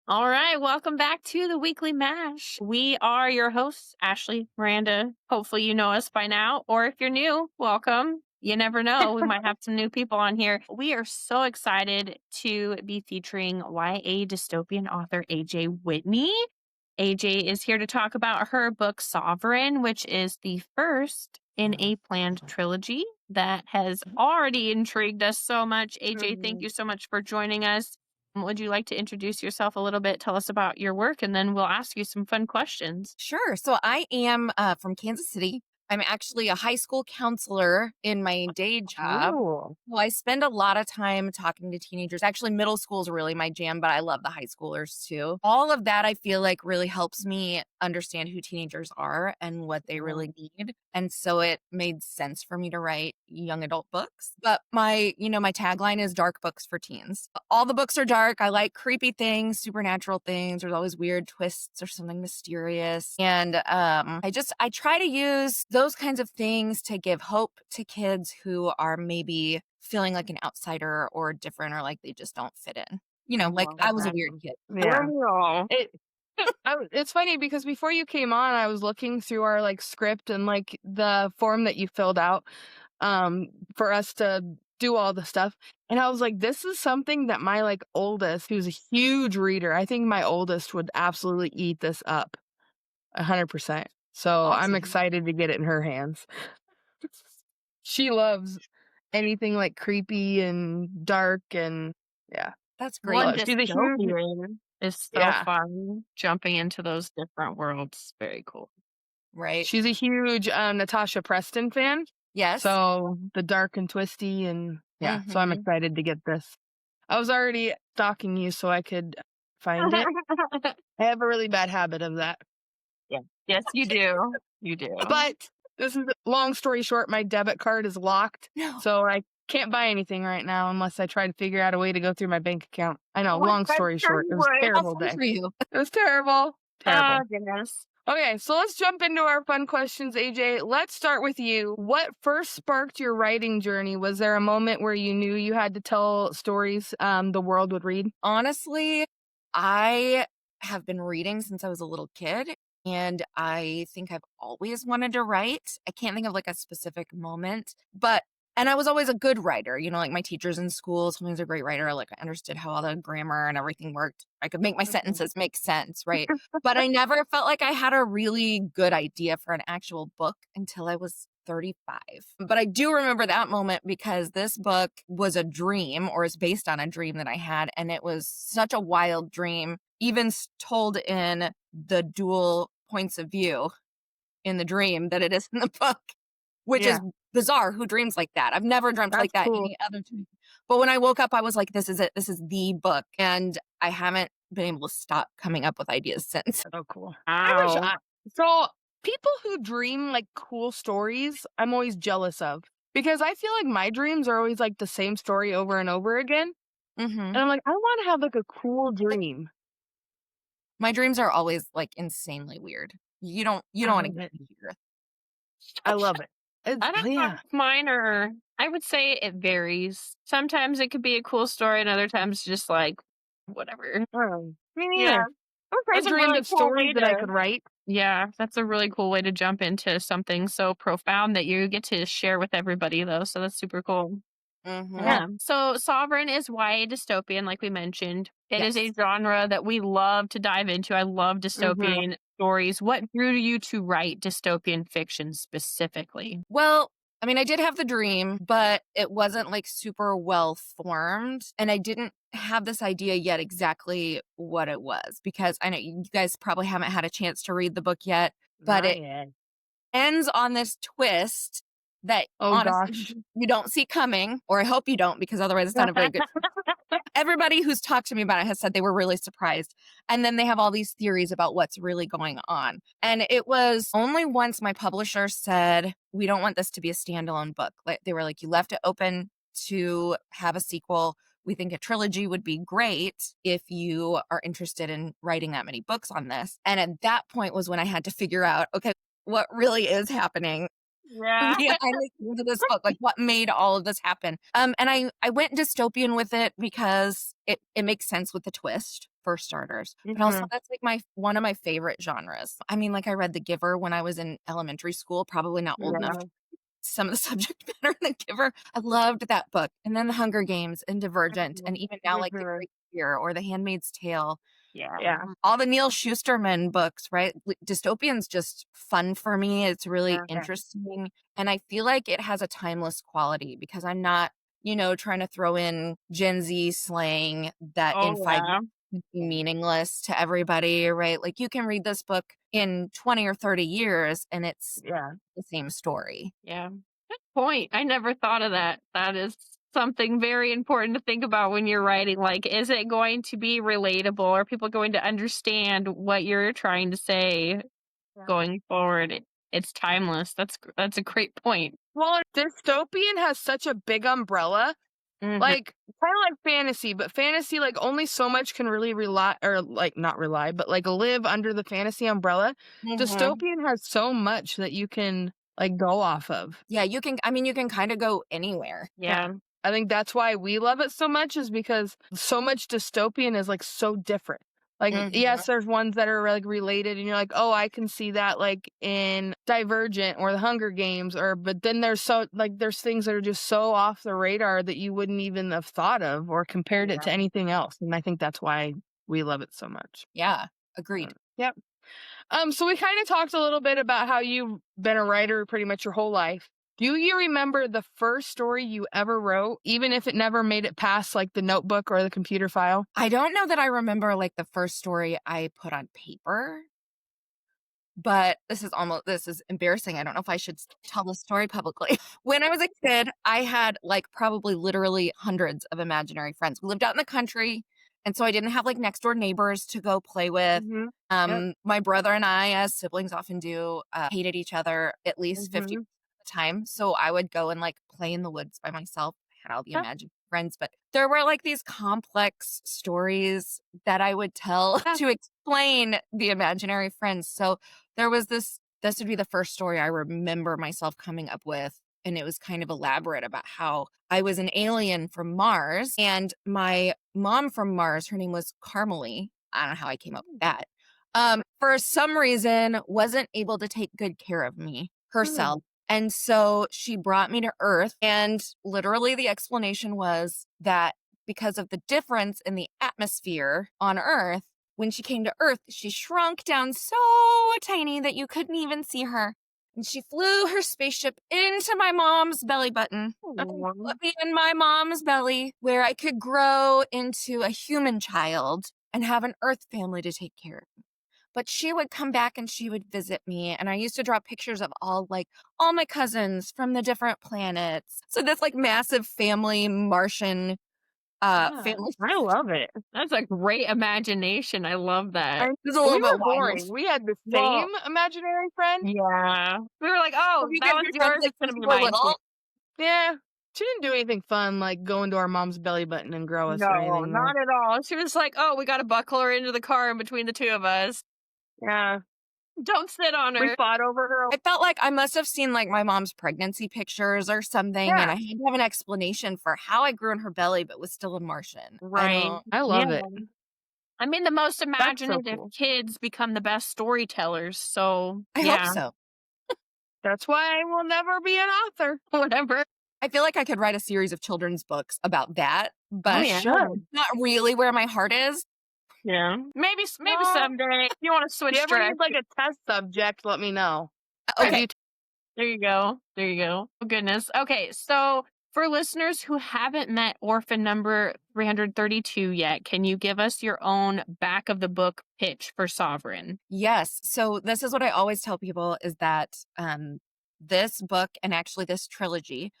All right, welcome back to the Weekly Mash. We are your hosts, Ashley, Miranda. Hopefully, you know us by now, or if you're new, welcome. You never know. We might have some new people on here. We are so excited to be featuring YA dystopian author AJ Whitney. AJ is here to talk about her book Sovereign, which is the first in a planned trilogy that has already intrigued us so much. AJ, thank you so much for joining us. Would you like to introduce yourself a little bit? Tell us about your work, and then we'll ask you some fun questions. Sure. So I am from Kansas City. I'm actually a high school counselor in my day job. Cool. Well, I spend a lot of time talking to teenagers. Actually, middle school is really my jam, but I love the high schoolers too. All of that I feel like really helps me understand who teenagers are and what they really need. And so it made sense for me to write young adult books. But my tagline is dark books for teens. All the books are dark. I like creepy things, supernatural things. There's always weird twists or something mysterious. And I try to use those kinds of things to give hope to kids who are maybe feeling like an outsider or different or like they just don't fit in. Like I was a weird kid. Yeah. It's funny because before you came on, I was looking through our script and the form that you filled out for us to do all the stuff. And I was like, this is something that my oldest, who's a huge reader, I think my oldest would absolutely eat this up 100%. So I'm Awesome. excited to get it in her hands. She loves anything creepy and dark and yeah. That's great. One She's a huge dystopian is so Yeah. fun. Jumping into those different worlds. Very cool. Right. She's a huge Natasha Preston fan. Yes. So the dark and twisty and yeah. So I'm excited to get this. I was already stalking you so I could find it. I have a really bad habit of that. Yes, you do. You do. But this is long story short, my debit card is locked. No. So I can't buy anything right now unless I try to figure out a way to go through my bank account. I know, Well, long I'm story sure short. you It was a would. terrible How fun day. for you. It was terrible. Terrible. Goodness. Okay, so let's jump into our fun questions, AJ. Let's start with you. What first sparked your writing journey? Was there a moment where you knew you had to tell stories the world would read? Honestly, I have been reading since I was a little kid, and I think I've always wanted to write. I can't think of a specific moment, and I was always a good writer. My teachers in school told me I was a great writer. I understood how all the grammar and everything worked. I could make my sentences make sense, right? But I never felt like I had a really good idea for an actual book until I was 35. But I do remember that moment because this book was a dream, or is based on a dream that I had, and it was such a wild dream, even told in the dual points of view in the dream that it is in the book, which is bizarre. Who dreams like that? I've never dreamt like that cool. any other time. But when I woke up, I was like, this is it. This is the book. And I haven't been able to stop coming up with ideas since. Oh, cool. Wow. So people who dream cool stories, I'm always jealous of because I feel like my dreams are always the same story over and over again. And I'm like, I want to have a cool dream. My dreams are always insanely weird. You don't want to get here. I love it. I don't know if mine are, I would say it varies. Sometimes it could be a cool story, and other times just whatever. Yeah. I That's a dreamed really of cool stories way that I to- could write. Yeah, that's a really cool way to jump into something so profound that you get to share with everybody, though. So that's super cool. Yeah. So Sovereign is YA dystopian, like we mentioned. It is a genre that we love to dive into. I love dystopian stories. What drew you to write dystopian fiction specifically? Well, I did have the dream, but it wasn't super well formed. And I didn't have this idea yet exactly what it was, because I know you guys probably haven't had a chance to read the book yet, but it ends on this twist that honestly you don't see coming, or I hope you don't, because otherwise it's not a very good. Everybody who's talked to me about it has said they were really surprised. And then they have all these theories about what's really going on. And it was only once my publisher said, we don't want this to be a standalone book. They were like, you left it open to have a sequel. We think a trilogy would be great if you are interested in writing that many books on this. And at that point was when I had to figure out, okay, what really is happening Yeah. into this book, what made all of this happen. And I went dystopian with it because it makes sense with the twist. for starters. But also Mhm. that's like one of my favorite genres. I mean, like I read The Giver when I was in elementary school, probably not old enough Yeah. to some of the subject matter in The Giver. I loved that book. And then The Hunger Games and Divergent, and even now like The Mhm. Great Fear or The Handmaid's Tale. Yeah. Yeah. All the Neil Shusterman books, right? Dystopian's just fun for me. It's really Yeah. interesting. And I feel like it has a timeless quality because I'm not, trying to throw in Gen Z slang that in Oh, 5 years yeah. would be meaningless to everybody, right? Like you can read this book in 20 or 30 years and it's Yeah. the same story. Yeah. Good point. I never thought of that. That is something very important to think about when you're writing. Like, is it going to be relatable? Are people going to understand what you're trying to say Yeah. going forward? It's timeless. That's a great point. Well, dystopian has such a big umbrella. Mhm. Like, kind of like fantasy, but fantasy, like, only so much can really rely, or like, not rely, but like live under the fantasy umbrella. Mhm. Dystopian has so much that you can, like, go off of. Yeah, you can kind of go anywhere. Yeah. I think that's why we love it so much, is because so much dystopian is like so different. Like, Mhm. yes, there's ones that are like related, and you're like, oh, I can see that like in Divergent or the Hunger Games, but then there's things that are just so off the radar that you wouldn't even have thought of or compared it Yeah. to anything else. And I think that's why we love it so much. Yeah, agreed. Yep. So we kind of talked a little bit about how you've been a writer pretty much your whole life. Do you remember the first story you ever wrote, even if it never made it past like the notebook or the computer file? I don't know that I remember like the first story I put on paper, but this is embarrassing. I don't know if I should tell this story publicly. When I was a kid, I had like probably literally hundreds of imaginary friends. We lived out in the country, and so I didn't have like next door neighbors to go play with. Mm-hmm. Yep. My brother and I, as siblings often do, hated each other at least 50% Mm-hmm. of the time. So I would go and like play in the woods by myself. I had all the Yep. imaginary friends, but there were like these complex stories that I would tell Yeah. to explain the imaginary friends. So there was this would be the first story I remember myself coming up with. And it was kind of elaborate about how I was an alien from Mars. And my mom from Mars, her name was Carmelie. I don't know how I came up with that. For some reason, wasn't able to take good care of me herself. And so she brought me to Earth. And literally, the explanation was that because of the difference in the atmosphere on Earth, when she came to Earth, she shrunk down so tiny that you couldn't even see her. And she flew her spaceship into my mom's belly button. Put me in my mom's belly where I could grow into a human child and have an Earth family to take care of me. But she would come back and she would visit me. And I used to draw pictures of all my cousins from the different planets. So this like massive family Martian Yeah. family. I love it. That's a great imagination. I love that. It was a little We bit were wild. boring. We had the Well, same imaginary friend. yeah. We were like, oh, Have you that guys was been friends yours. like It's going since to be you were mine too. little? Yeah. She didn't do anything fun like go into our mom's belly button and grow us or No, anything. though. not at all. She was like, oh, we got to buckle her into the car in between the two of us. Yeah. Don't sit on We her. fought over her. I felt like I must have seen like my mom's pregnancy pictures or something, and Yeah. I had to have an explanation for how I grew in her belly but was still a Martian. Right. I love Yeah. it. I mean, the most That's so imaginative cool. kids become the best storytellers. So, I hope yeah, so. That's why I will never be an author. whatever. I feel like I could write a series of children's books about that, Oh, but yeah. should. not really where my heart is. Yeah. Maybe Well, someday. If you want to If switch you ever need directions. like a test subject, let me know. Okay. You There you go. There you go. Oh, goodness. Okay, so for listeners who haven't met Orphan Number 332 yet, can you give us your own back of the book pitch for Sovereign? Yes. So this is what I always tell people is that this book and actually this trilogy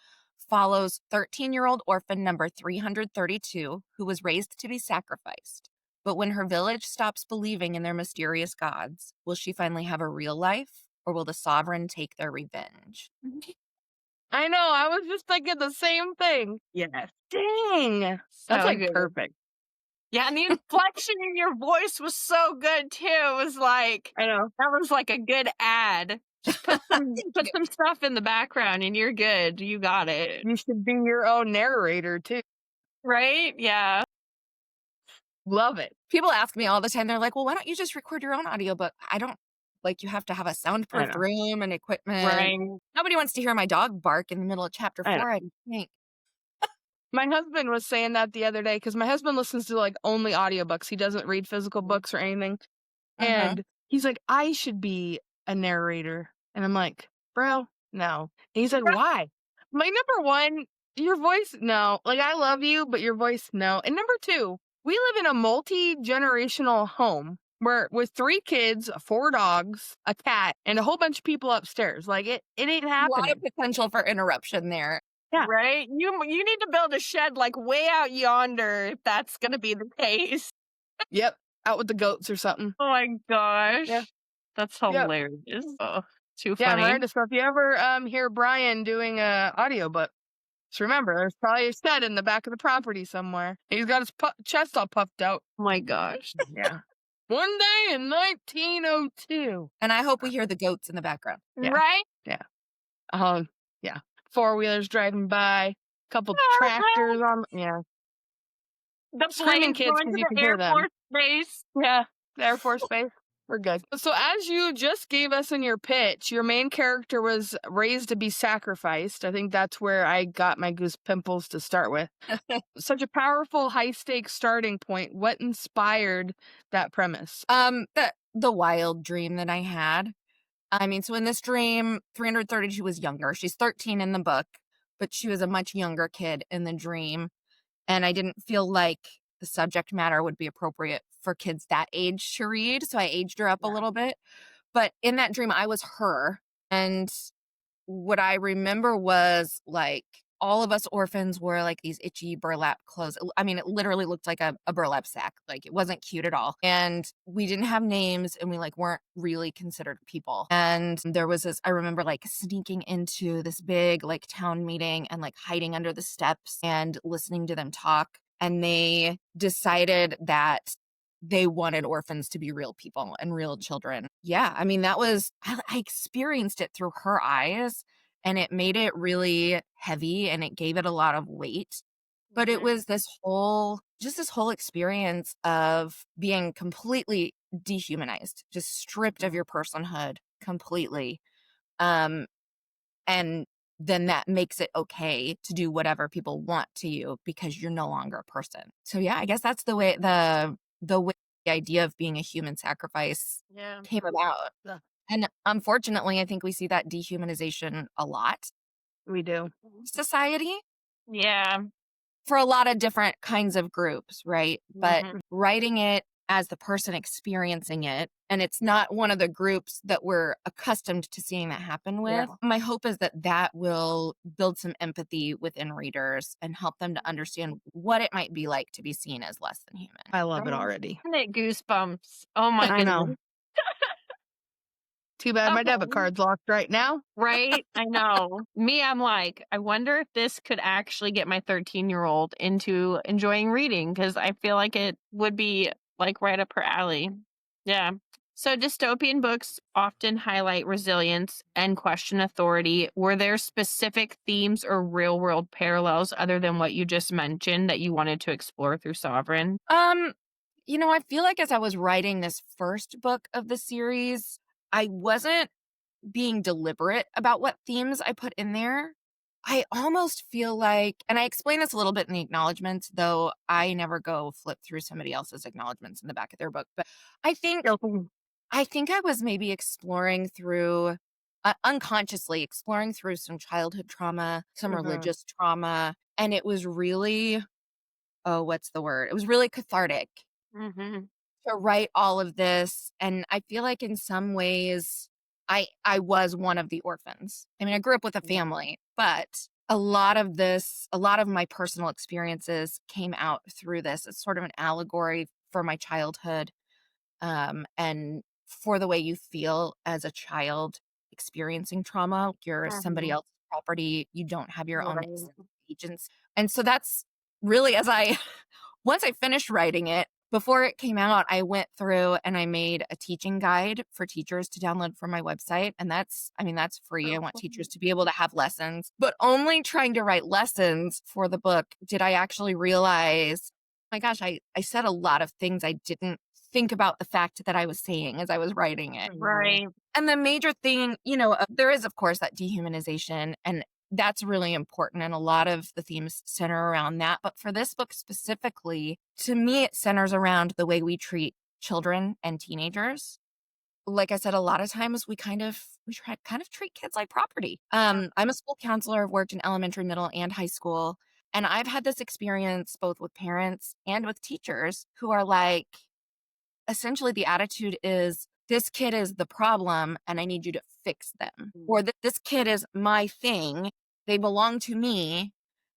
follows 13-year-old orphan number 332 who was raised to be sacrificed. But when her village stops believing in their mysterious gods, will she finally have a real life or will the sovereign take their revenge? I know. I was just thinking the same thing. Yes. Dang. That's So like good. perfect. Yeah, and the inflection in your voice was so good too. It was like I know. that was like a good ad. Just put some stuff in the background and you're good. You got it. You should be your own narrator too. Right? Yeah. Love it. People ask me all the time, they're like, well, why don't you just record your own audiobook? I don't like, you have to have a I soundproof know. room and equipment. Right. Nobody wants to hear my dog bark in the middle of chapter I know. 4, I think. My husband was saying that the other day because my husband listens to like only audiobooks. He doesn't read physical books or anything. And he's like, I should be a narrator. And I'm like, bro, no. And he's like, why? I'm like, number one, your voice, no. Like, I love you, but your voice, no. And number two, we live in a multi-generational home where with 3 kids, 4 dogs, a cat, and a whole bunch of people upstairs. Like, it ain't A lot happening. of potential for interruption there. Yeah. Right? You need to build a shed like way out yonder if that's going to be the case. Yep. Out with the goats or something. Oh my gosh. Yeah. That's Yep. hilarious. Oh, too Yeah, funny. Miranda, so if you ever hear Brian doing a audiobook, just remember, there's probably a shed in the back of the property somewhere. He's got his chest all puffed out. Oh my gosh. Yeah. One day in 1902. And I hope we hear the goats in the background. Yeah. Right? Yeah. 4-wheelers driving by, couple tractors on. Yeah. The Screaming planes kids going 'cause to you the can hear Air them. Force Base. Yeah. The Air Force Base. We're good. So as you just gave us in your pitch, your main character was raised to be sacrificed. I think that's where I got my goose pimples to start with. Such a powerful, high-stakes starting point. What inspired that premise? The wild dream that I had. I mean, so in this dream, 332 was younger. She's 13 in the book, but she was a much younger kid in the dream. And I didn't feel like the subject matter would be appropriate for kids that age to read. So I aged her up a little bit. But in that dream, I was her. And what I remember was like all of us orphans wore like these itchy burlap clothes. I mean, it literally looked like a burlap sack. Like it wasn't cute at all. And we didn't have names and we like weren't really considered people. And there was this, I remember like sneaking into this big like town meeting and like hiding under the steps and listening to them talk. And they decided that they wanted orphans to be real people and real children. Yeah, I mean, that was, I experienced it through her eyes and it made it really heavy and it gave it a lot of weight. But it was this whole experience of being completely dehumanized, just stripped of your personhood completely. And then that makes it okay to do whatever people want to you because you're no longer a person. So yeah, I guess that's the way the idea of being a human sacrifice came about. Yeah. And unfortunately, I think we see that dehumanization a lot We do. in society Yeah. for a lot of different kinds of groups, right? But Mhm. writing it as the person experiencing it, and it's not one of the groups that we're accustomed to seeing that happen with. Yeah. My hope is that that will build some empathy within readers and help them to understand what it might be like to be seen as less than human. I love it already. Isn't it goosebumps? Oh my I goodness. know. Too bad my debit Okay. card's locked right now. Right? I know. Me, I'm like, I wonder if this could actually get my 13-year-old into enjoying reading because I feel like it would be like right up her alley. Yeah. So dystopian books often highlight resilience and question authority. Were there specific themes or real world parallels other than what you just mentioned that you wanted to explore through Sovereign? You know, I feel like as I was writing this first book of the series, I wasn't being deliberate about what themes I put in there. I almost feel like, and I explain this a little bit in the acknowledgments, though I never go flip through somebody else's acknowledgments in the back of their book. But I think I was maybe exploring through, unconsciously exploring through some childhood trauma, some religious trauma. And it was really, what's the word? It was really cathartic Mm-hmm. to write all of this. And I feel like in some ways I was one of the orphans. I mean, I grew up with a family, but a lot of my personal experiences came out through this. It's sort of an allegory for my childhood, and for the way you feel as a child experiencing trauma. You're somebody else's property. You don't have your own agency. And so that's really, once I finished writing it, before it came out, I went through and I made a teaching guide for teachers to download from my website. And that's free. I want teachers to be able to have lessons, but only trying to write lessons for the book did I actually realize my gosh, I said a lot of things I didn't think about the fact that I was saying as I was writing it. Right. And the major thing, there is, of course, that dehumanization, and that's really important. And a lot of the themes center around that. But for this book specifically, to me, it centers around the way we treat children and teenagers. Like I said, a lot of times we kind of treat kids like property. I'm a school counselor. I've worked in elementary, middle, and high school. And I've had this experience both with parents and with teachers who are like, essentially the attitude is, this kid is the problem and I need you to fix them. Or this kid is my thing. They belong to me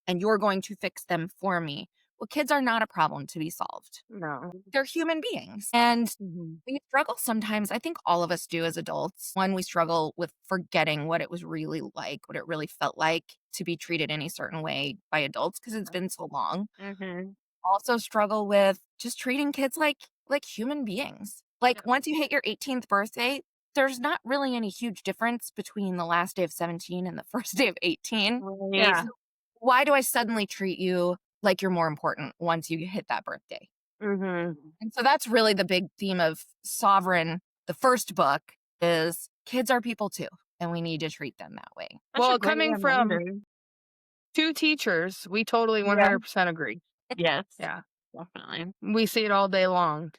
and you're going to fix them for me. Well, kids are not a problem to be solved. No. They're human beings. And we struggle sometimes. I think all of us do as adults. One, we struggle with forgetting what it was really like, what it really felt like to be treated any certain way by adults because it's been so long. Also struggle with just treating kids like human beings. Like once you hit your 18th birthday, there's not really any huge difference between the last day of 17 and the first day of 18. Yeah. So why do I suddenly treat you like you're more important once you hit that birthday? And so that's really the big theme of Sovereign. The first book is kids are people too, and we need to treat them that way. Well, coming from 2 teachers, we totally 100% agree. Yes. Yeah. Definitely. We see it all day long.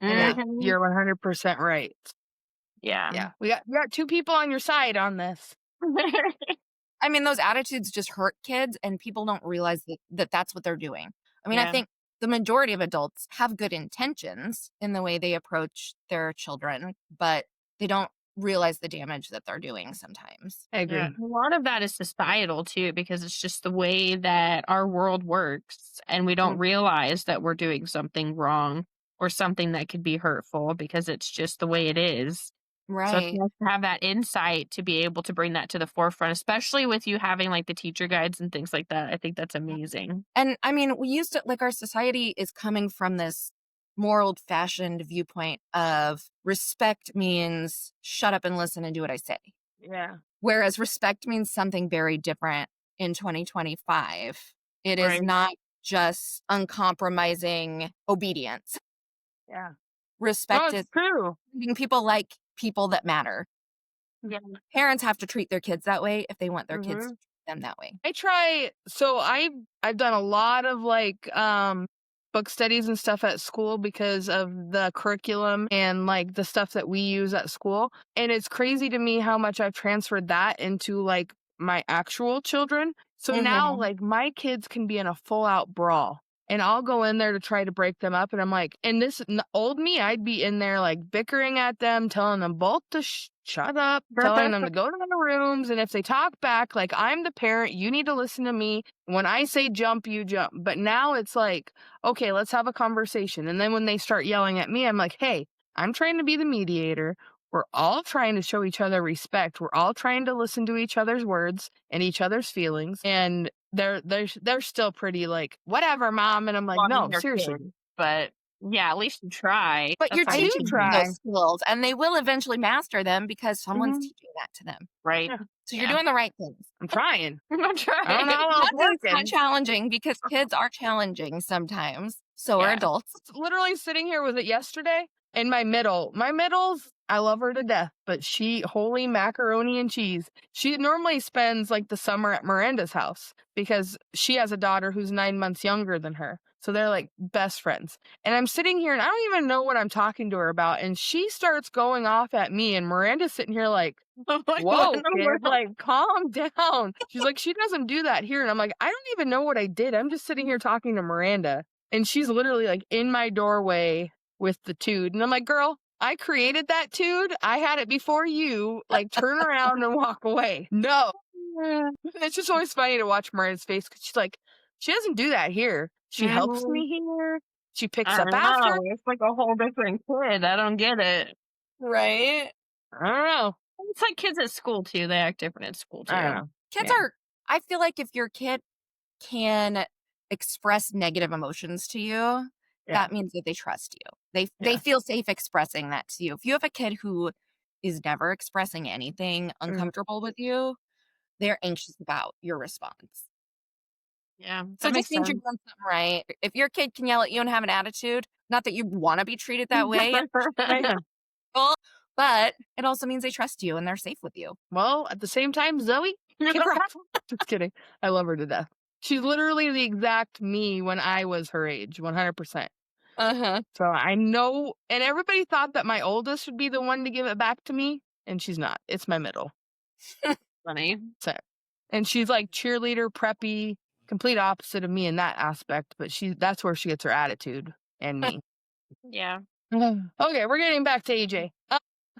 And you're 100% right. Yeah. Yeah. We got 2 people on your side on this. I mean, those attitudes just hurt kids, and people don't realize that that's what they're doing. I mean, I think the majority of adults have good intentions in the way they approach their children, but they don't realize the damage that they're doing sometimes. I agree. A lot of that is societal too, because it's just the way that our world works, and we don't realize that we're doing something wrong or something that could be hurtful because it's just the way it is. So it's Right. nice to have that insight to be able to bring that to the forefront, especially with you having like the teacher guides and things like that. I think that's amazing. And I mean, we used to, like, our society is coming from this more old-fashioned viewpoint of respect means shut up and listen and do what I say. Yeah. Whereas respect means something very different in 2025. It is Right. not just uncompromising obedience. Yeah. No, Respect is it's true. treating people like people that matter. Yeah. Parents have to treat their kids that way if they want their kids to treat them that way. I've done a lot of like book studies and stuff at school because of the curriculum and like the stuff that we use at school. And it's crazy to me how much I've transferred that into like my actual children. So now like my kids can be in a full out brawl. And I'll go in there to try to break them up. And I'm like, and old me, I'd be in there like bickering at them, telling them both to shut up, telling them to go to their rooms. And if they talk back, like, I'm the parent, you need to listen to me. When I say jump, you jump. But now it's like, okay, let's have a conversation. And then when they start yelling at me, I'm like, hey, I'm trying to be the mediator. We're all trying to show each other respect. We're all trying to listen to each other's words and each other's feelings. And they're still pretty like, whatever, mom. And I'm like, no, seriously. Kids, but yeah, at least you try. But you're That's all you teaching can them do. those skills, and they will eventually master them because someone's teaching that to them. Right. Yeah. So you're doing the right things. I'm trying. I'm trying. I don't know how well Not it's that it's not working. challenging because kids are challenging sometimes. So are Yeah. adults. Literally sitting here with it yesterday. And my middles, I love her to death, but holy macaroni and cheese. She normally spends like the summer at Miranda's house because she has a daughter who's 9 months younger than her. So they're like best friends. And I'm sitting here and I don't even know what I'm talking to her about. And she starts going off at me and Miranda's sitting here like, whoa, kid, like calm down. She's like, she doesn't do that here. And I'm like, I don't even know what I did. I'm just sitting here talking to Miranda. And she's literally like in my doorway with the tude. And I'm like, girl, I created that tude. I had it before you. Like, turn around and walk away. No. It's just always funny to watch Miranda's face because she's like, she doesn't do that here. She helps me here. She picks I up don't after. know. It's like a whole different kid. I don't get it. Right? I don't know. It's like kids at school too. They act different at school too. I don't know. Kids Yeah. are, I feel like if your kid can express negative emotions to you, that means that they trust you. They feel safe expressing that to you. If you have a kid who is never expressing anything uncomfortable with you, they're anxious about your response. Yeah, So that it just makes means you're sense. doing something right. If your kid can yell at you and have an attitude, not that you want to be treated that way, Yeah. but it also means they trust you and they're safe with you. Well, at the same time, Zoe, you're the problem. Just kidding. I love her to death. She's literally the exact me when I was her age, 100%. Uh-huh. So I know, and everybody thought that my oldest would be the one to give it back to me, and she's not. It's my middle. Funny. So, and she's like cheerleader, preppy, complete opposite of me in that aspect, but that's where she gets her attitude and me. Yeah. Okay, we're getting back to AJ.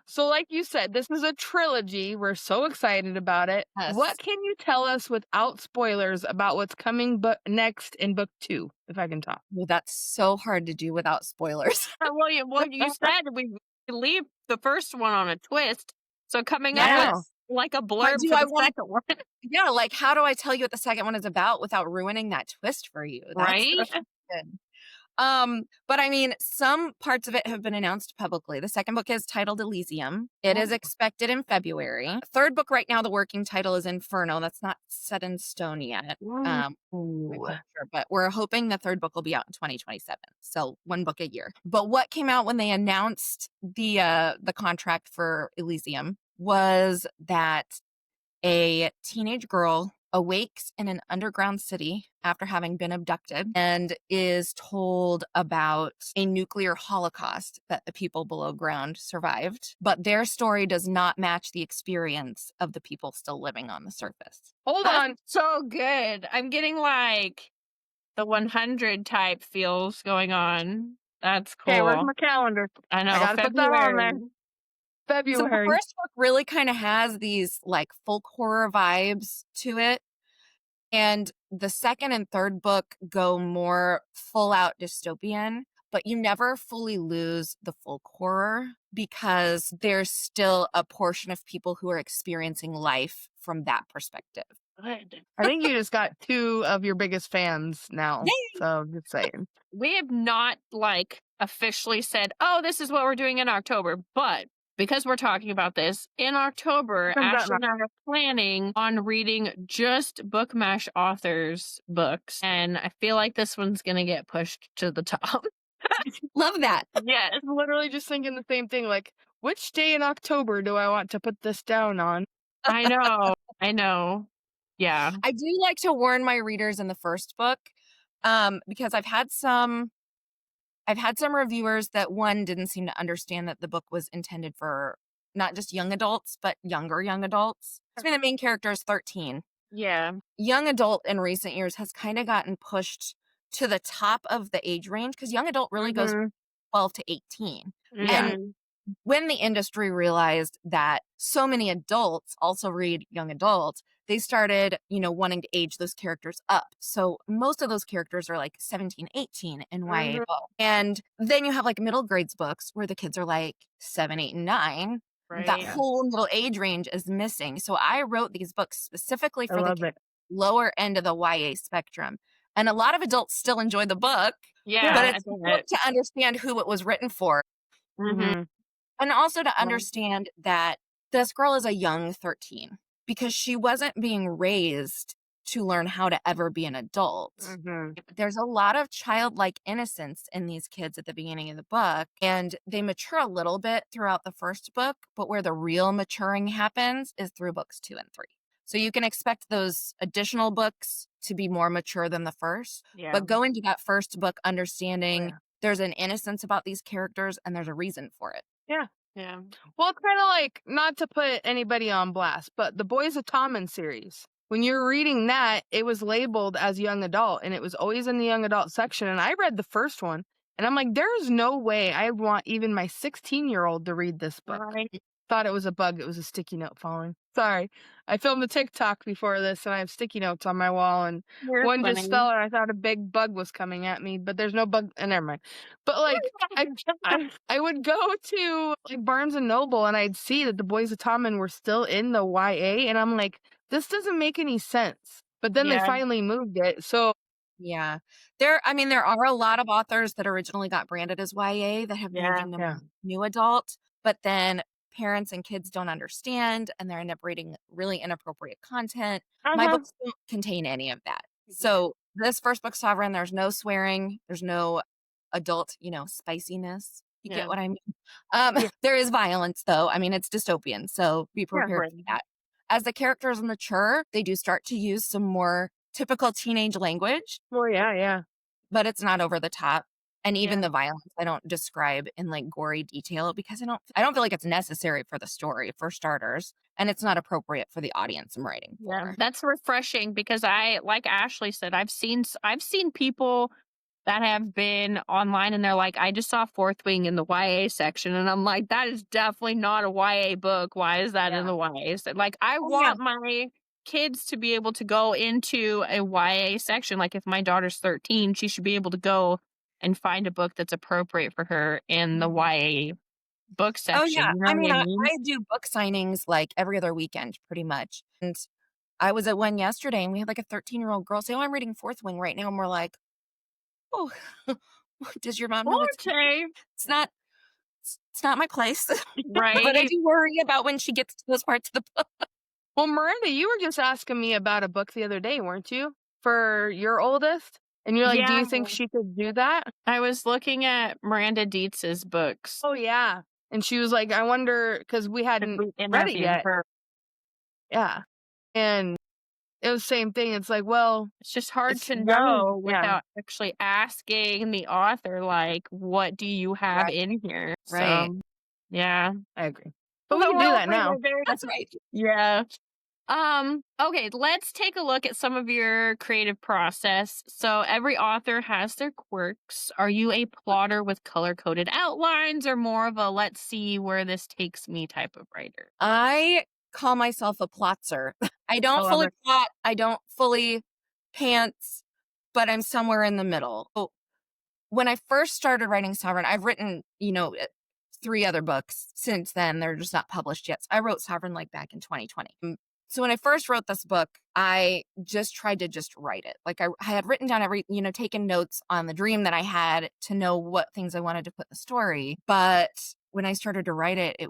So, like you said, this is a trilogy. We're so excited about it. Yes. What can you tell us without spoilers about what's coming next in book 2, if I can talk? Well, that's so hard to do without spoilers. Well, you said we leave the first one on a twist. So coming up Yeah. with like a But blurb do for I the want second one, Yeah, like how do I tell you what the second one is about without ruining that twist for you? That's right? the question. But I mean, some parts of it have been announced publicly. The second book is titled Elysium. It is expected in February. Third book right now, the working title is Inferno. That's not set in stone yet. Ooh. Sure, but we're hoping the third book will be out in 2027. So one book a year. But what came out when they announced the contract for Elysium was that a teenage girl awakes in an underground city after having been abducted and is told about a nuclear holocaust that the people below ground survived. But their story does not match the experience of the people still living on the surface. Hold That's on. so good. I'm getting like the 100 type feels going on. That's Okay, where's cool. my calendar? I know. I gotta put that on there. February. So the February. first book really kind of has these like folk horror vibes to it. And the second and third book go more full out dystopian, but you never fully lose the folk horror because there's still a portion of people who are experiencing life from that perspective. Good. I think you just got 2 of your biggest fans now. Yay! So just saying. We have not like officially said, oh, this is what we're doing in October, but because we're talking about this in October, Comes out Ashley and I are planning on reading just Book Mash authors' books. And I feel like this one's going to get pushed to the top. Love that. Yes. I'm literally just thinking the same thing. Like, which day in October do I want to put this down on? I know. I know. Yeah. I do like to warn my readers in the first book because I've had some reviewers that one didn't seem to understand that the book was intended for not just young adults, but younger young adults. I mean, the main character is 13. Yeah. Young adult in recent years has kind of gotten pushed to the top of the age range because young adult really goes 12 to 18. Yeah. And when the industry realized that so many adults also read young adult, they started, wanting to age those characters up. So most of those characters are like 17, 18 in YA book. And then you have like middle grades books where the kids are like 7, 8, and 9. Right. That whole middle age range is missing. So I wrote these books specifically I for the love it. lower end of the YA spectrum. And a lot of adults still enjoy the book, Yeah. but I it's get important to understand who it was written for. Mhm. And also to understand that this girl is a young 13 because she wasn't being raised to learn how to ever be an adult. There's a lot of childlike innocence in these kids at the beginning of the book, and they mature a little bit throughout the first book, but where the real maturing happens is through books 2 and 3. So you can expect those additional books to be more mature than the first, Yeah. but go into that first book understanding there's an innocence about these characters and there's a reason for it. Yeah. Well, it's kind of like, not to put anybody on blast, but the Boys of Tommen series. When you're reading that, it was labeled as young adult, and it was always in the young adult section. And I read the first one, and I'm like, there's no way I want even my 16-year-old to read this book. Right. Thought it was a bug. It was a sticky note falling. Sorry. I filmed a TikTok before this, and I have sticky notes on my wall, and You're one just funny. fell, and I thought a big bug was coming at me, but there's no bug. And never mind. But like, I would go to like Barnes and Noble, and I'd see that the Boys of Tommen were still in the YA, and I'm like, this doesn't make any sense. But then they Yeah. finally moved it. So Yeah. There are a lot of authors that originally got branded as YA that have moved into new adult, but then parents and kids don't understand and they end up reading really inappropriate content. My books don't contain any of that. So This first book, Sovereign, there's no swearing. There's no adult, spiciness. You Yeah. get what I mean? Yeah. There is violence, though. I mean, it's dystopian, so be prepared for that. As the characters mature, they do start to use some more typical teenage language, Well, yeah. but it's not over the top. And even Yeah. the violence, I don't describe in like gory detail because I don't feel like it's necessary for the story, for starters, and it's not appropriate for the audience I'm writing Yeah, for. that's refreshing because like Ashley said, I've seen people that have been online and they're like, I just saw Fourth Wing in the YA section, and I'm like, that is definitely not a YA book. Why is that in Yeah. the YA Like, I Oh, yeah. want my kids to be able to go into a YA section. Like, if my daughter's 13, she should be able to go and find a book that's appropriate for her in the YA book Oh, section. yeah. You know I what mean, I I mean? do book signings like every other weekend, pretty much. And I was at one yesterday and we had like a 13-year-old girl say, "Oh, I'm reading Fourth Wing right now." And we're like, "Oh, does your mom know what's Okay. it's not it's not my place." But I Right. do worry about when she gets to those parts of the book. Well, Miranda, you were just asking me about a book the other day, weren't you? For your oldest? And you're like, do Yeah. you think she could do that? I was looking at Miranda Dietz's books. Oh, yeah. And she was like, I wonder, because we hadn't We read it interviewed yet. her. Yeah. And it was the same thing. It's like, well, It's just hard it's to young. know Yeah. without actually asking the author, like, what do you have Right. in here? Right. So, yeah. I agree. But we can do that now. That's right. Yeah. Okay, let's take a look at some of your creative process. So every author has their quirks. Are you a plotter with color-coded outlines or more of a let's see where this takes me type of writer? I call myself a plotzer. I I don't love fully it. plot. I don't fully pants, but I'm somewhere in the middle. So when I first started writing Sovereign, I've written, 3 other books since then. They're just not published yet. So I wrote Sovereign like back in 2020. So when I first wrote this book, I just tried to just write it. Like I had written down taken notes on the dream that I had to know what things I wanted to put in the story. But when I started to write it, it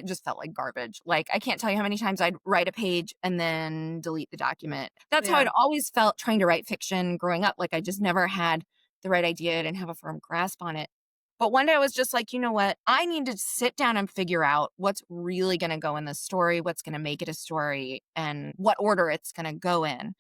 just felt like garbage. Like I can't tell you how many times I'd write a page and then delete the document. That's how Yeah. I'd always felt trying to write fiction growing up. Like I just never had the right idea. I didn't have a firm grasp on it. But one day I was just like, you know what? I need to sit down and figure out what's really going to go in this story, what's going to make it a story, and what order it's going to go in.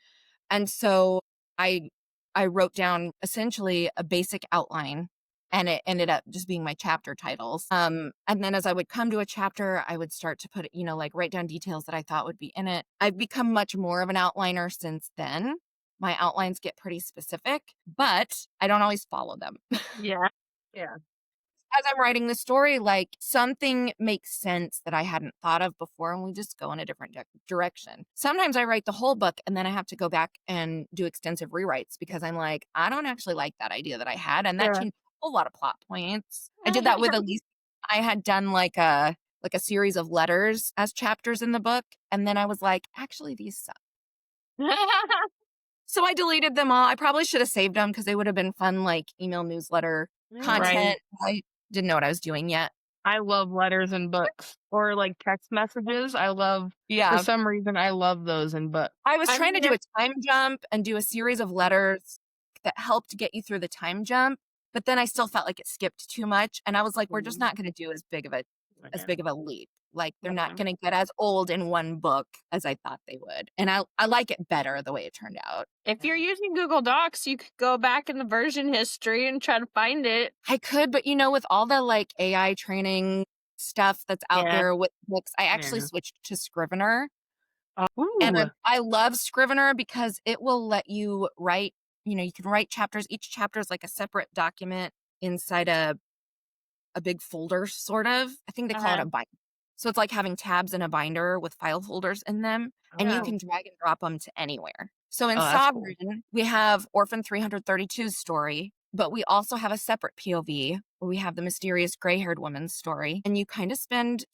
And so I I wrote down essentially a basic outline, and it ended up just being my chapter titles. And then as I would come to a chapter, I would start to put, like write down details that I thought would be in it. I've become much more of an outliner since then. My outlines get pretty specific, but I don't always follow them. Yeah. Yeah. As I'm writing the story, like something makes sense that I hadn't thought of before, and we just go in a different direction. Sometimes I write the whole book and then I have to go back and do extensive rewrites because I'm like, I don't actually like that idea that I had, and that Yeah. changed a whole lot of plot points. I did that with Elise. I had done like a series of letters as chapters in the book, and then I was like, actually, these suck. So I deleted them all. I probably should have saved them because they would have been fun, like email newsletter content. I didn't know what I was doing yet. I love letters in books or like text messages. For Yeah. some reason, I love those in books. I was I trying to mean, do a time jump and do a series of letters that helped get you through the time jump, but then I still felt like it skipped too much. And I was like, we're just not going to do as big of a leap. Like they're not going to get as old in one book as I thought they would. And I like it better the way it turned out. If you're using Google Docs, you could go back in the version history and try to find it. I could, but with all the like AI training stuff that's out Yeah. there with books, I actually Yeah. switched to Scrivener. Ooh. And I love Scrivener because it will let you write, you can write chapters. Each chapter is like a separate document inside a big folder, sort of. I think they call it a binder. So it's like having tabs in a binder with file folders in them, and you Oh. can drag and drop them to anywhere. So in Oh, that's cool. Sovereign, we have Orphan 332's story, but we also have a separate POV where we have the mysterious gray-haired woman's story. And you kind of spend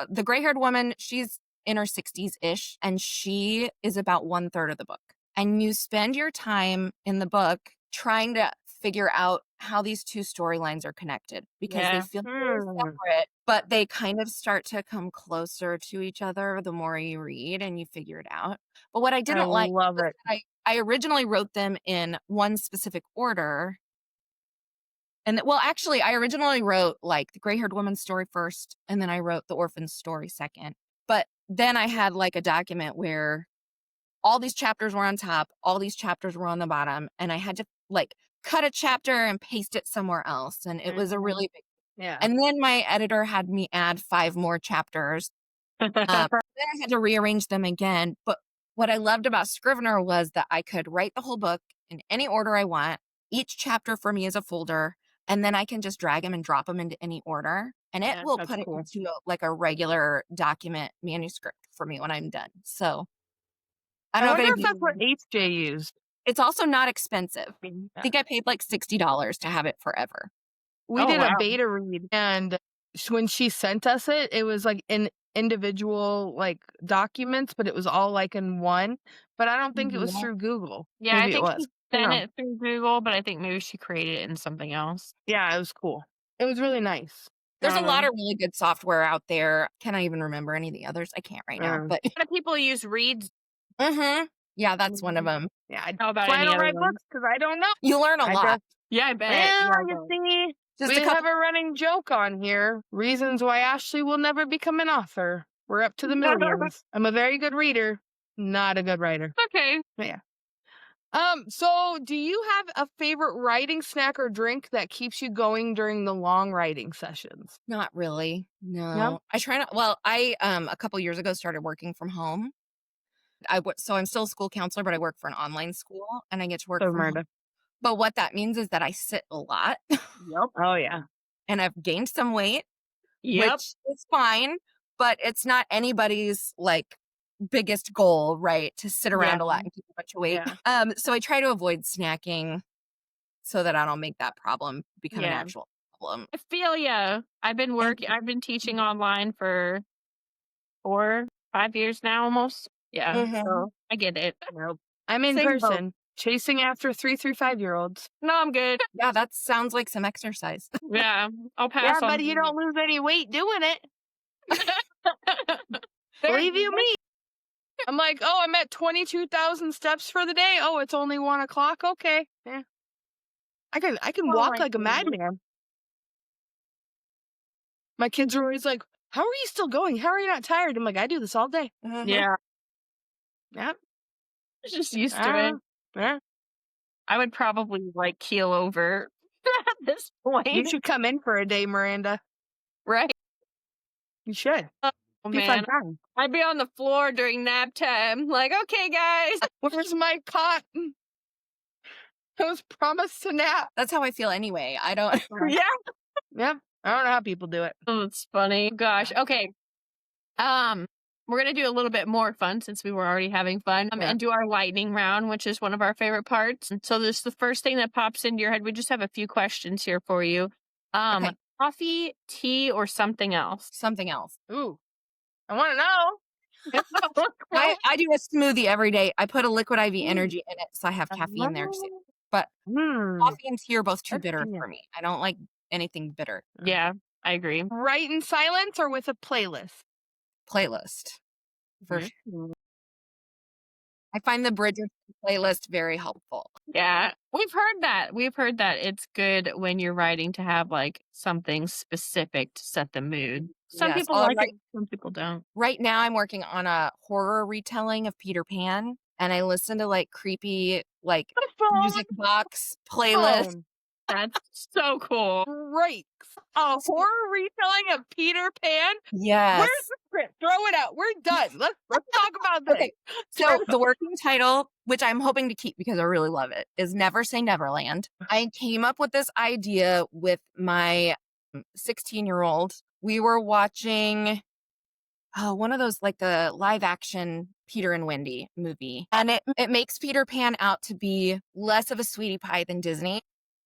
the gray-haired woman, she's in her 60s-ish, and she is about 1/3 of the book. And you spend your time in the book trying to figure out how these two storylines are connected because they Yeah. feel very separate, but they kind of start to come closer to each other the more you read and you figure it out. But what I I didn't like love was it. that I originally wrote them in one specific order. And actually, I originally wrote like the gray-haired woman's story first, and then I wrote the orphan's story second. But then I had like a document where all these chapters were on top, all these chapters were on the bottom, and I had to like cut a chapter and paste it somewhere else. And it was a really big. Yeah. And then my editor had me add 5 more chapters. Then I had to rearrange them again. But what I loved about Scrivener was that I could write the whole book in any order I want. Each chapter for me is a folder, and then I can just drag them and drop them into any order. And it will that's put cool. it into like a regular document manuscript for me when I'm done. So I I don't know wonder if if anybody. that's what HJ used. It's also not expensive. I think I paid like $60 to have it forever. We Oh, did wow. a beta read, and when she sent us it was like in individual like documents, but it was all like in one. But I don't think it was Yeah. through Google. Yeah, Maybe I think it was. she sent No. it through Google, but I think maybe she created it in something else. Yeah, it was cool. It was really nice. There's a lot of really good software out there. Can I even remember any of the others? I can't right now. But A lot of people use Reads. yeah, that's one of them. Yeah, I How about that's why I any don't other write ones? books because I don't know. You learn a I lot. just- Yeah, I bet. Well, Yeah, you see, Just we a couple. have a running joke on here. Reasons why Ashley will never become an author. We're up to the millions. I'm a very good reader, not a good writer. Okay. So do you have a favorite writing snack or drink that keeps you going during the long writing sessions? Not really. No. No? I try not. Well, I a couple years ago started working from home. So I'm still a school counselor, but I work for an online school and I get to work from home. But what that means is that I sit a lot Yep. Oh yeah. and I've gained some weight, Yep. which is fine, but it's not anybody's like biggest goal, right? To sit around a lot and keep a bunch of weight. Yeah. So I try to avoid snacking so that I don't make that problem become an Yeah. actual problem. I feel ya. I've been teaching online for 4, 5 years now almost. Yeah. Mhm. So I get it. Nope. I'm in Same boat. person, chasing after 3 through 5-year-olds. No, I'm good. Yeah, that sounds like some exercise. Yeah. I'll Yeah, pass on. buddy, you don't lose any weight doing it. Believe you me. I'm like, oh, I'm at 22,000 steps for the day. Oh, it's only 1 o'clock. Okay. Yeah. I can Oh walk my like a madman. My kids are always like, how are you still going? How are you not tired? I'm like, I do this all day. Mhm. Yeah. Yep. Just used to it. Yeah. I would probably like keel over at this You point. should come in for a day, Miranda. Right? You should. Oh, Be a fun man. time. I'd be on the floor during nap time. Like, okay, guys. Where's my cot? I was promised to nap. That's how I feel anyway. I don't. Yeah. Yep. I don't know how people do it. Oh, it's funny. Gosh. Okay. We're gonna do a little bit more fun since we were already having fun, Yeah. and do our lightning round, which is one of our favorite parts. And so this is the first thing that pops into your head. We just have a few questions here for you. Okay. Coffee, tea, or something else? Something else. Ooh. I want to know. I do a smoothie every day. I put a liquid IV energy in it, so I have caffeine there too. But coffee and tea are both too That's bitter genius. for me. I don't like anything bitter. Yeah, I agree. Write in silence or with a playlist? Playlist. For Mhm. sure. I find the Bridgerton playlist very helpful. Yeah, we've heard that. We've heard that it's good when you're writing to have like something specific to set the mood. Some Yes, people all like right. it, some people don't. Right now, I'm working on a horror retelling of Peter Pan, and I listen to like creepy like music box playlist. That's so cool. Great. A horror retelling of Peter Pan? Yes. Where's the script? Throw it out. We're done. Let's talk about this. Okay. So the working title, which I'm hoping to keep because I really love it, is Never Say Neverland. I came up with this idea with my 16-year-old. We were watching one of those like the live action Peter and Wendy movie. And it makes Peter Pan out to be less of a sweetie pie than Disney.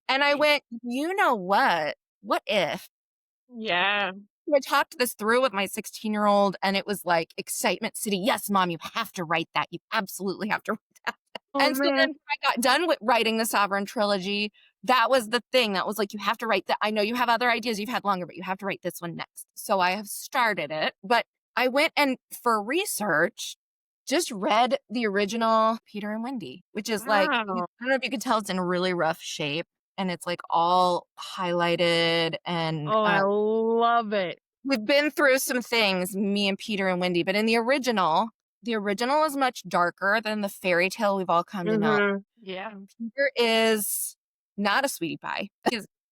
And I went, you know what? What if? Yeah. I talked this through with my 16-year-old and it was like excitement city. Yes, Mom, you have to write that. You absolutely have to write that. Oh, and so man. then I got done with writing the Sovereign trilogy. that was the thing that was like, you have to write that. I know you have other ideas you've had longer, but you have to write this one next. So I have started it, but I went and for research, just read the original Peter and Wendy, which is like, I Wow. don't know if you can tell, it's in really rough shape and it's like all highlighted and Oh, I love it. we've been through some things, me and Peter and Wendy, but in the original is much darker than the fairy tale we've all come to know. Mhm. Yeah. Peter is not a sweetie pie.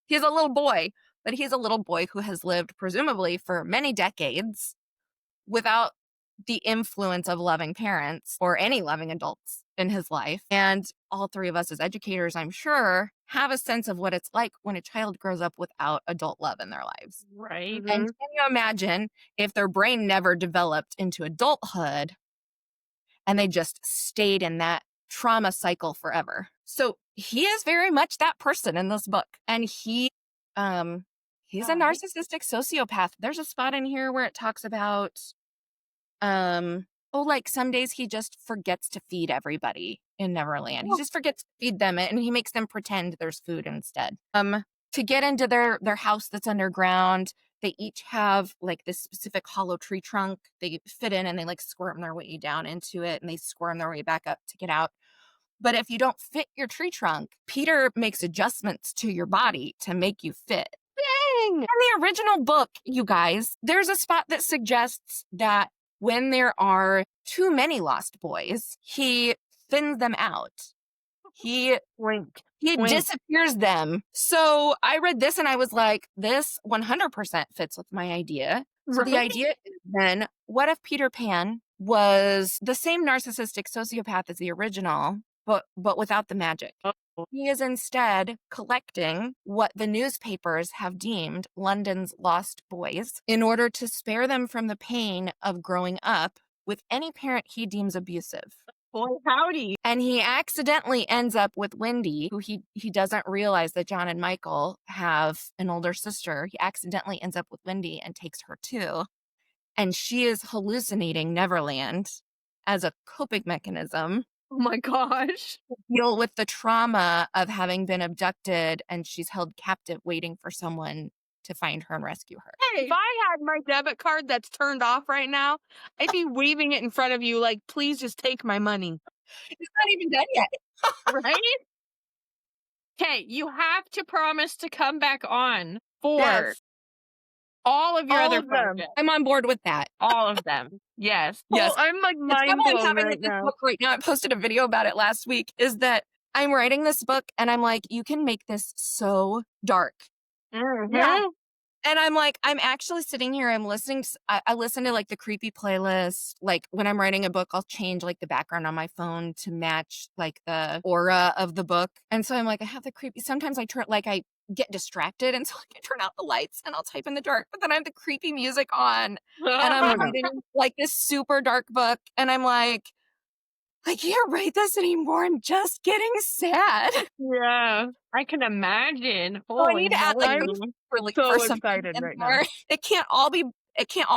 He's a little boy, but he's a little boy who has lived presumably for many decades without the influence of loving parents or any loving adults in his life. And all three of us as educators, I'm sure, have a sense of what it's like when a child grows up without adult love in their lives. Right. Mhm. And can you imagine if their brain never developed into adulthood and they just stayed in that trauma cycle forever? So he is very much that person in this book. And he's a Yeah. narcissistic sociopath. There's a spot in here where it talks about like some days he just forgets to feed everybody in Neverland. He just forgets to feed them and he makes them pretend there's food instead. To get into their house that's underground, they each have like this specific hollow tree trunk they fit in and they like squirm their way down into it and they squirm their way back up to get out. But if you don't fit your tree trunk, Peter makes adjustments to your body to make you fit. Dang! In the original book, you guys, there's a spot that suggests that when there are too many lost boys, he thins them out. He Wink. He Wink. disappears them. So I read this and I was like, this 100% fits with my idea. So the Right. idea is then, what if Peter Pan was the same narcissistic sociopath as the original, but without the magic? Oh. He is instead collecting what the newspapers have deemed London's lost boys in order to spare them from the pain of growing up with any parent he deems abusive. Boy, howdy. And he accidentally ends up with Wendy, who he doesn't realize that John and Michael have an older sister. He accidentally ends up with Wendy and takes her too. And she is hallucinating Neverland as a coping mechanism Oh my gosh. to deal with the trauma of having been abducted and she's held captive waiting for someone to find her and rescue her. Hey. If I had my debit card that's turned off right now, I'd be waving it in front of you like, please just take my money. It's not even done yet. Right? Okay, you have to promise to come back on for Yes. all of your All other of them. projects. I'm on board with that. All of them. Yes. Yes. Oh, I'm like It's mind how I'm blown having right this now. book right now. I posted a video about it last week. Is that I'm writing this book and I'm like, you can make this so dark. Mm-hmm. Yeah. And I'm like, I'm actually sitting here. I'm listening. I listen to like the creepy playlist. Like when I'm writing a book, I'll change like the background on my phone to match like the aura of the book. And so I'm like, I have the creepy. Sometimes I get distracted, and so I turn out the lights and I'll type in the dark. But then I have the creepy music on, and I'm writing like this super dark book, and I'm like, I can't write this anymore. I'm just getting sad. Yeah. I can imagine. So I Holy need to add like moly. some relief so or something excited in right now. there. It can't all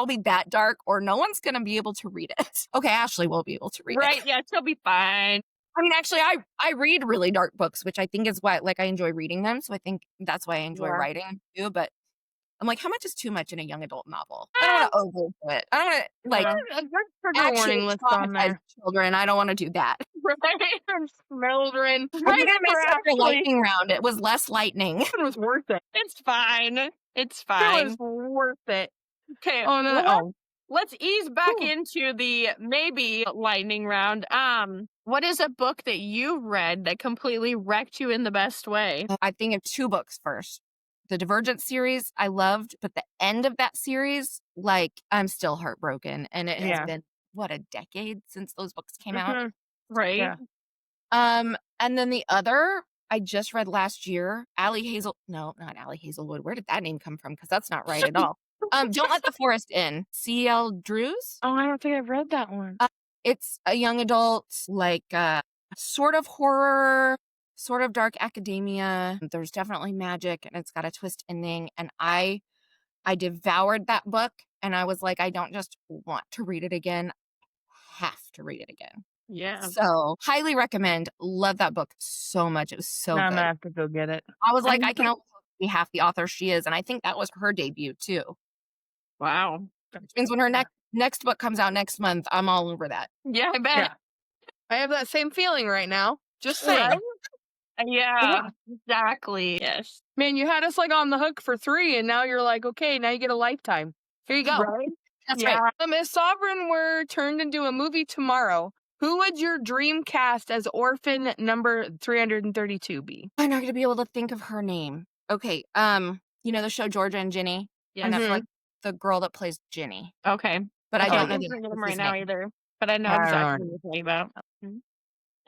be that dark, or no one's gonna be able to read it. Okay, Ashley will be able to read Right, it. yeah, she'll be fine. I mean, actually, I read really dark books, which I think is why I enjoy reading them. So I think that's why I enjoy Yeah. writing too. But I'm like, how much is too much in a young adult novel? I don't want to overdo it. I don't want to like Yeah. A good trigger actually warning list on traumatize there. children. I don't want to do that. Right? And smoldering. I Right think I for messed up your Ashley. lightning round. It was less lightning. It was worth it. It's fine. It's It fine. was worth it. Okay. Oh no! Well, Oh, let's ease back Ooh. into the maybe lightning round. What is a book that you've read that completely wrecked you in the best way? I think of two books first. The Divergent series I loved, but the end of that series, like I'm still heartbroken. And it has Yeah. been, what, a decade since those books came out? Mhm. Right? Yeah. And then the other I just read last year, not Allie Hazelwood. Where did that name come from? Because that's not right at all. Don't Let the Forest In. C.L. Drews. Oh, I don't think I've read that one. It's a young adult, like sort of horror, sort of dark academia. There's definitely magic and it's got a twist ending. And I devoured that book and I was like, I don't just want to read it again. I have to read it again. Yeah. So highly recommend. Love that book so much. It was so Now I'm good. gonna have to go get it. I was like, I can only be half the author she is. And I think that was her debut too. Wow. Which means when her next book comes out next month, I'm all over that. Yeah, I bet. Yeah. I have that same feeling right now. Just saying. Right? Yeah, exactly. Yes. Man, you had us like on the hook for 3, and now you're like, okay, now you get a lifetime. Here you go. Right? That's Yeah. right. If Sovereign were turned into a movie tomorrow, who would your dream cast as Orphan Number 332 be? I'm not going to be able to think of her name. Okay. You know the show Georgia and Ginny on Yes. Netflix? The girl that plays Ginny. Okay. But I don't know can't the think of them actress's right now name. either, but I know I don't exactly know. what you're talking about.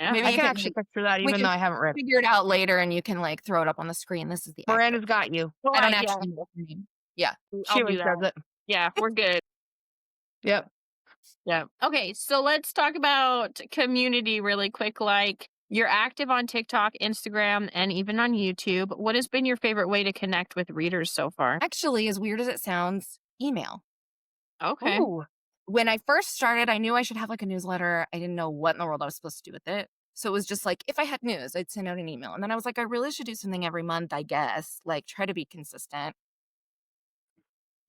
Yeah. Maybe I you can can actually like, picture that, we even can though I haven't read it. figure it out later and you can like throw it up on the screen. This is the actress. Miranda's got you. I don't Yeah. actually know her name. Yeah. She I'll do always that. does it. Yeah, we're good. Yep. Yeah. Okay, so let's talk about community really quick. Like, you're active on TikTok, Instagram, and even on YouTube. What has been your favorite way to connect with readers so far? Actually, as weird as it sounds, email. Okay. Ooh. When I first started, I knew I should have like a newsletter. I didn't know what in the world I was supposed to do with it. So it was just like, if I had news, I'd send out an email. And then I was like, I really should do something every month, I guess. Like, try to be consistent.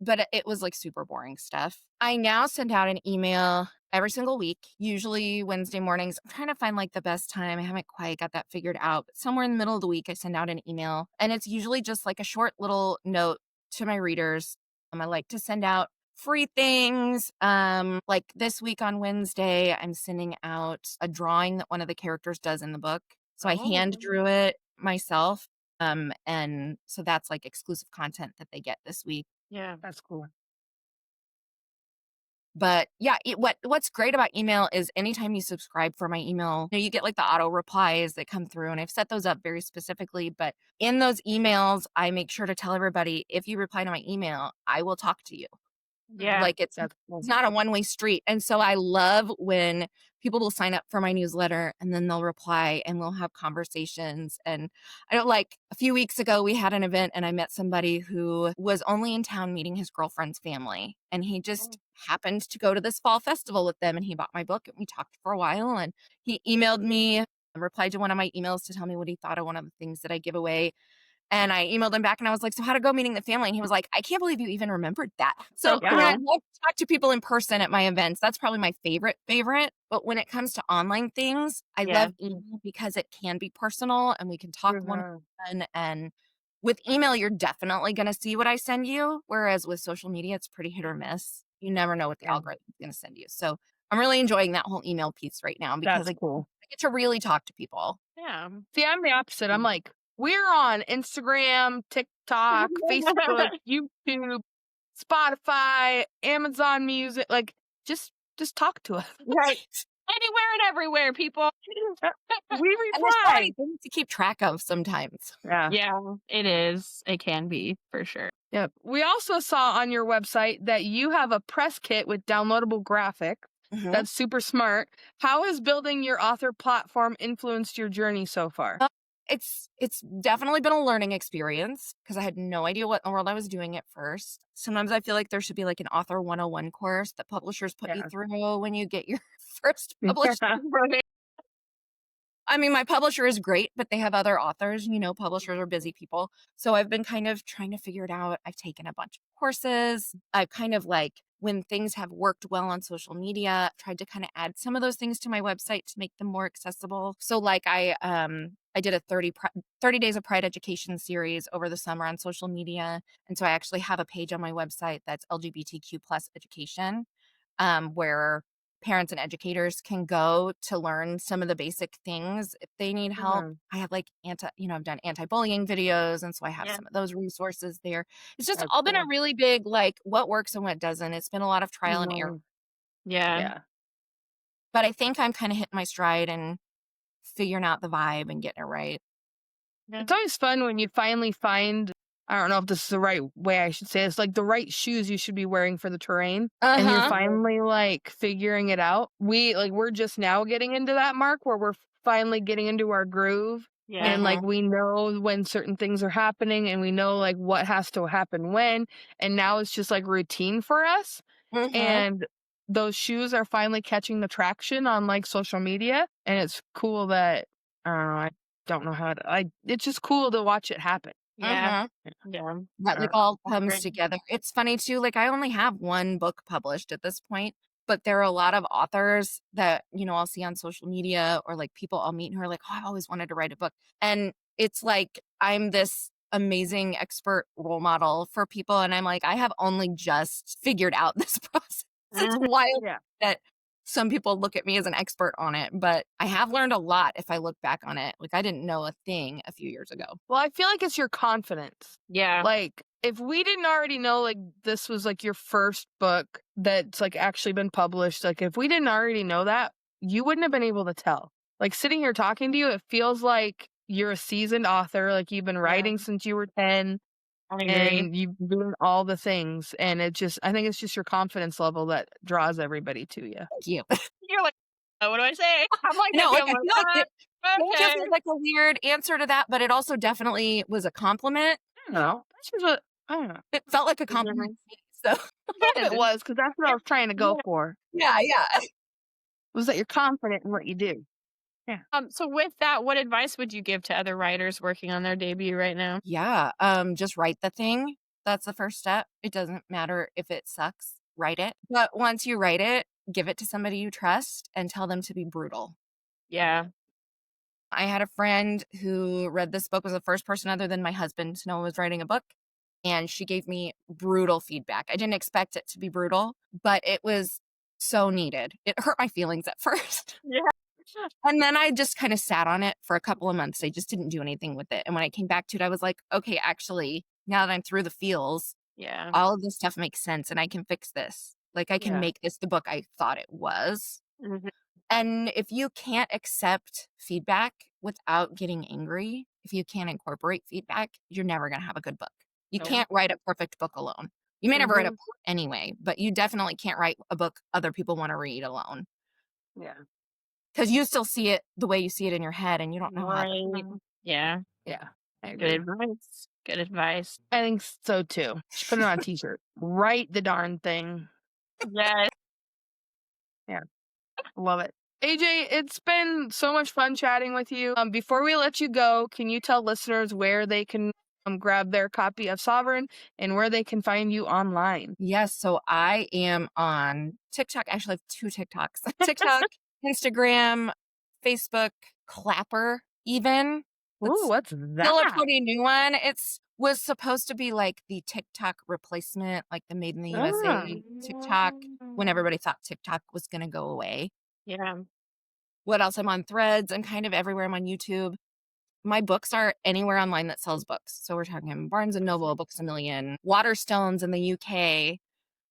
But it was like super boring stuff. I now send out an email every single week, usually Wednesday mornings. I'm trying to find like the best time. I haven't quite got that figured out. But somewhere in the middle of the week, I send out an email. And it's usually just like a short little note to my readers. I like to send out free things. Like this week on Wednesday, I'm sending out a drawing that one of the characters does in the book. So I hand drew it myself. And so that's like exclusive content that they get this week. Yeah. That's cool. But yeah, what's great about email is anytime you subscribe for my email, you get like the auto replies that come through, and I've set those up very specifically. But in those emails, I make sure to tell everybody, if you reply to my email, I will talk to you. Yeah. Like it's That's cool. not a one-way street. And so I love when people will sign up for my newsletter and then they'll reply and we'll have conversations. And I don't like a few weeks ago, we had an event and I met somebody who was only in town meeting his girlfriend's family. And he just happened to go to this fall festival with them and he bought my book and we talked for a while and he emailed me and replied to one of my emails to tell me what he thought of one of the things that I give away. And I emailed him back and I was like, so how'd it go meeting the family? And he was like, I can't believe you even remembered that. So Yeah. when I love to talk to people in person at my events, that's probably my favorite. But when it comes to online things, I love email because it can be personal and we can talk one-on-one. And with email, you're definitely going to see what I send you. Whereas with social media, it's pretty hit or miss. You never know what the algorithm is going to send you. So I'm really enjoying that whole email piece right now because That's cool. I get to really talk to people. Yeah. See, I'm the opposite. I'm like, we're on Instagram, TikTok, Facebook, YouTube, Spotify, Amazon Music. Like, just talk to us. Right. Anywhere and everywhere, people. We And there's so many reply. things to keep track of sometimes. Yeah. Yeah, it is. It can be for sure. Yep. We also saw on your website that you have a press kit with downloadable graphics. Mhm. That's super smart. How has building your author platform influenced your journey so far? It's definitely been a learning experience because I had no idea what in the world I was doing at first. Sometimes I feel like there should be like an author 101 course that publishers put you through when you get your first published. I mean, my publisher is great, but they have other authors. Publishers are busy people. So I've been kind of trying to figure it out. I've taken a bunch of courses. I've kind of like, when things have worked well on social media, tried to kind of add some of those things to my website to make them more accessible. So like I did a 30 Days of Pride Education series over the summer on social media. And so I actually have a page on my website that's LGBTQ plus education, where parents and educators can go to learn some of the basic things if they need help. I have like I've done anti-bullying videos. And so I have some of those resources there. It's just all been a really big, like what works and what doesn't. It's been a lot of trial and error. Yeah. But I think I'm kind of hitting my stride and figuring out the vibe and getting it right. It's always fun when you finally find, I don't know if this is the right way I should say it's like the right shoes you should be wearing for the terrain. And you're finally like figuring it out. We're just now getting into that mark where we're finally getting into our groove. And like we know when certain things are happening and we know like what has to happen when. And now it's just like routine for us. And those shoes are finally catching the traction on like social media, and it's cool that I don't know how to. It's just cool to watch it happen. Yeah. Mhm. Yeah. That like all That's comes great. together. It's funny too, like I only have one book published at this point, but there are a lot of authors that, I'll see on social media or like people I'll meet who are like, oh, I've always wanted to write a book. And it's like I'm this amazing expert role model for people. And I'm like, I have only just figured out this process. It's Mhm. wild Yeah. that some people look at me as an expert on it, but I have learned a lot if I look back on it. Like I didn't know a thing a few years ago. Well, I feel like it's your confidence. Yeah. Like, if we didn't already know, like, this was like your first book that's like actually been published, like, if we didn't already know that, you wouldn't have been able to tell. Like, sitting here talking to you, it feels like you're a seasoned author. Like, you've been writing since you were 10 I agree. and you've been doing all the things. And I think it's just your confidence level that draws everybody to you. Thank you. You're like, what do I say? I'm like, No, like I'm I like, feel like it just okay. is like a weird answer to that, but it also definitely was a compliment. I don't know. That's just what, I don't know. It felt like a compliment to me. So It was, because that's what I was trying to go for. yeah. Was that you're confident in what you do. Yeah. So with that, what advice would you give to other writers working on their debut right now? Yeah. Just write the thing. That's the first step. It doesn't matter if it sucks, write it. But once you write it, give it to somebody you trust and tell them to be brutal. Yeah. I had a friend who read this book, was the first person other than my husband to know I was writing a book. And she gave me brutal feedback. I didn't expect it to be brutal, but it was so needed. It hurt my feelings at first. Yeah. And then I just kind of sat on it for a couple of months. I just didn't do anything with it. And when I came back to it, I was like, okay, actually, now that I'm through the feels, Yeah. all of this stuff makes sense and I can fix this. Like I can Yeah. make this the book I thought it was. Mhm. And if you can't accept feedback without getting angry, if you can't incorporate feedback, you're never going to have a good book. You Nope. can't write a perfect book alone. You may never write a Mhm. book anyway, but you definitely can't write a book other people want to read alone. Yeah. Because you still see it the way you see it in your head and you don't know how to. Right. Yeah. Yeah. I Good agree. advice. Good advice. I think so too. Just put it on a t-shirt. Write the darn thing. Yes. Love it. AJ, it's been so much fun chatting with you. Before we let you go, can you tell listeners where they can grab their copy of Sovereign and where they can find you online? Yes, so I am on TikTok. Actually, I have 2 TikToks. TikTok, Instagram, Facebook, Clapper even. Ooh, what's Still a that? pretty new one. Was supposed to be like the TikTok replacement, like the Made in the USA TikTok, when everybody thought TikTok was going to go away. Yeah. What else? I'm on Threads and kind of everywhere. I'm on YouTube. My books are anywhere online that sells books. So we're talking Barnes & Noble, Books A Million, Waterstones in the UK,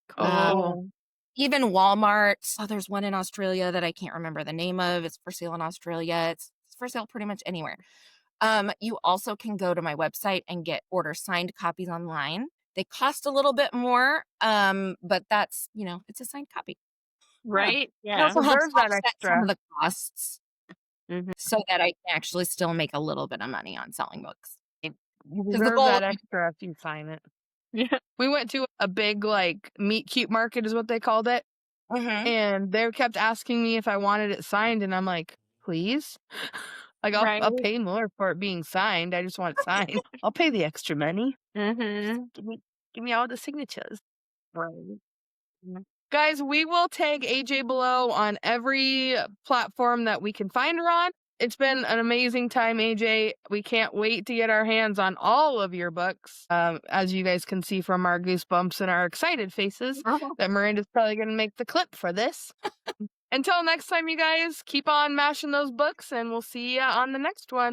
Cool. even Walmart. Oh, there's one in Australia that I can't remember the name of. It's for sale in Australia. It's for sale pretty much anywhere. You also can go to my website and order signed copies online. They cost a little bit more, but that's, it's a signed copy. Right. It Yeah. also Helps deserves that offset some extra. of the costs Mhm. so that I can actually still make a little bit of money on selling books. You the deserve goal- that extra if you sign it. Yeah. We went to a big like meet cute market is what they called it. And they kept asking me if I wanted it signed, and I'm like, please? Like, I'll Right. pay more for it being signed. I just want it signed. I'll pay the extra money. Mm-hmm. Give me all the signatures. Right. Guys, we will tag AJ below on every platform that we can find her on. It's been an amazing time, AJ. We can't wait to get our hands on all of your books. As you guys can see from our goosebumps and our excited faces, that Miranda's probably going to make the clip for this. Until next time, you guys, keep on mashing those books, and we'll see you on the next one.